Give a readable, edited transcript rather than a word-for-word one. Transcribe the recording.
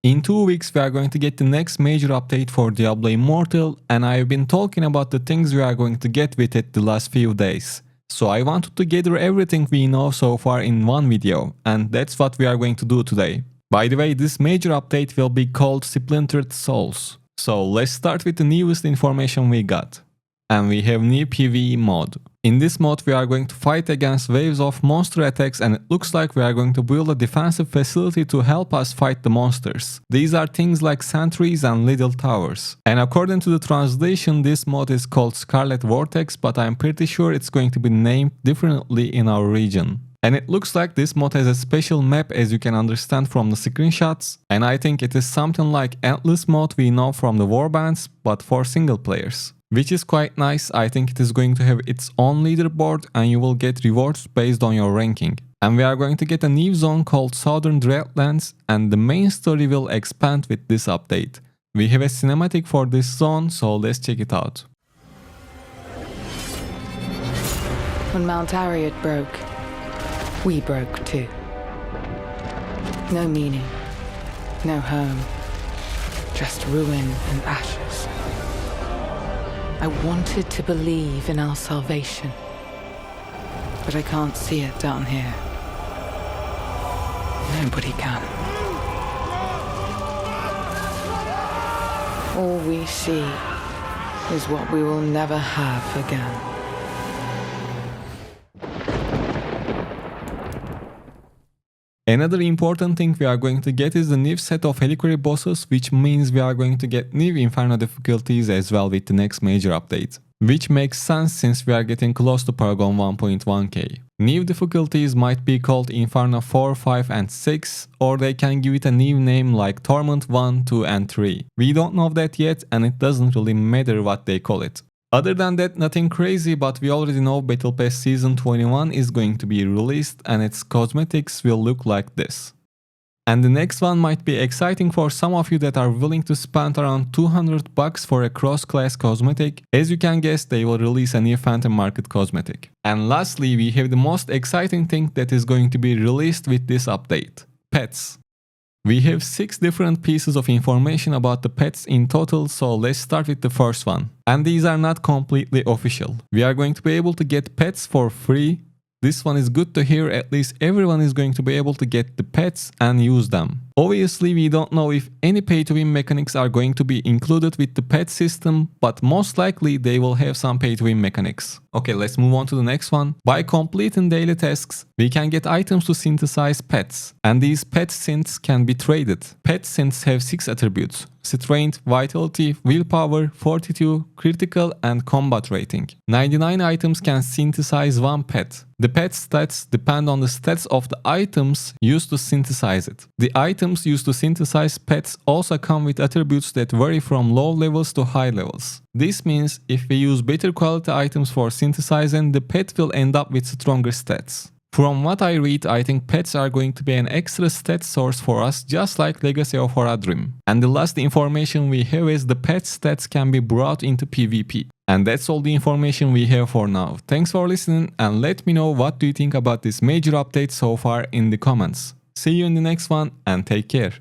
In 2 weeks we are going to get the next major update for Diablo Immortal, and I've been talking about the things we are going to get with it the last few days. So I wanted to gather everything we know so far in one video, and that's what we are going to do today. By the way, this major update will be called Splintered Souls. So let's start with the newest information we got. And we have new PVE mode. In this mode we are going to fight against waves of monster attacks, and it looks like we are going to build a defensive facility to help us fight the monsters. These are things like sentries and little towers. And according to the translation, this mode is called Scarlet Vortex, but I'm pretty sure it's going to be named differently in our region. And it looks like this mod has a special map, as you can understand from the screenshots, and I think it is something like Endless mode we know from the warbands, but for single players. Which is quite nice. I think it is going to have its own leaderboard and you will get rewards based on your ranking. And we are going to get a new zone called Southern Dreadlands, and the main story will expand with this update. We have a cinematic for this zone, so let's check it out. When Mount Arreat broke, we broke too. No meaning, no home, just ruin and ashes. I wanted to believe in our salvation, but I can't see it down here. Nobody can. All we see is what we will never have again. Another important thing we are going to get is the new set of Helliquary bosses, which means we are going to get new Inferno difficulties as well with the next major update. Which makes sense since we are getting close to Paragon 1.1k. New difficulties might be called Inferno 4, 5 and 6, or they can give it a new name like Torment 1, 2 and 3. We don't know that yet, and it doesn't really matter what they call it. Other than that, nothing crazy, but we already know Battle Pass Season 21 is going to be released and its cosmetics will look like this. And the next one might be exciting for some of you that are willing to spend around $200 for a cross-class cosmetic. As you can guess, they will release a new Phantom Market cosmetic. And lastly, we have the most exciting thing that is going to be released with this update: pets. We have 6 different pieces of information about the pets in total, so let's start with the first one. And these are not completely official. We are going to be able to get pets for free. This one is good to hear, at least everyone is going to be able to get the pets and use them. Obviously, we don't know if any pay-to-win mechanics are going to be included with the pet system, but most likely they will have some pay-to-win mechanics. Okay, let's move on to the next one. By completing daily tasks, we can get items to synthesize pets, and these pet synths can be traded. Pet synths have 6 attributes: strength, vitality, willpower, fortitude, critical and combat rating. 99 items can synthesize one pet. The pet stats depend on the stats of the items used to synthesize it. The items used to synthesize pets also come with attributes that vary from low levels to high levels. This means if we use better quality items for synthesizing, the pet will end up with stronger stats. From what I read, I think pets are going to be an extra stat source for us, just like Legacy of Horadrim. And the last information we have is the pet stats can be brought into PvP. And that's all the information we have for now. Thanks for listening, and let me know what do you think about this major update so far in the comments. See you in the next one, and take care.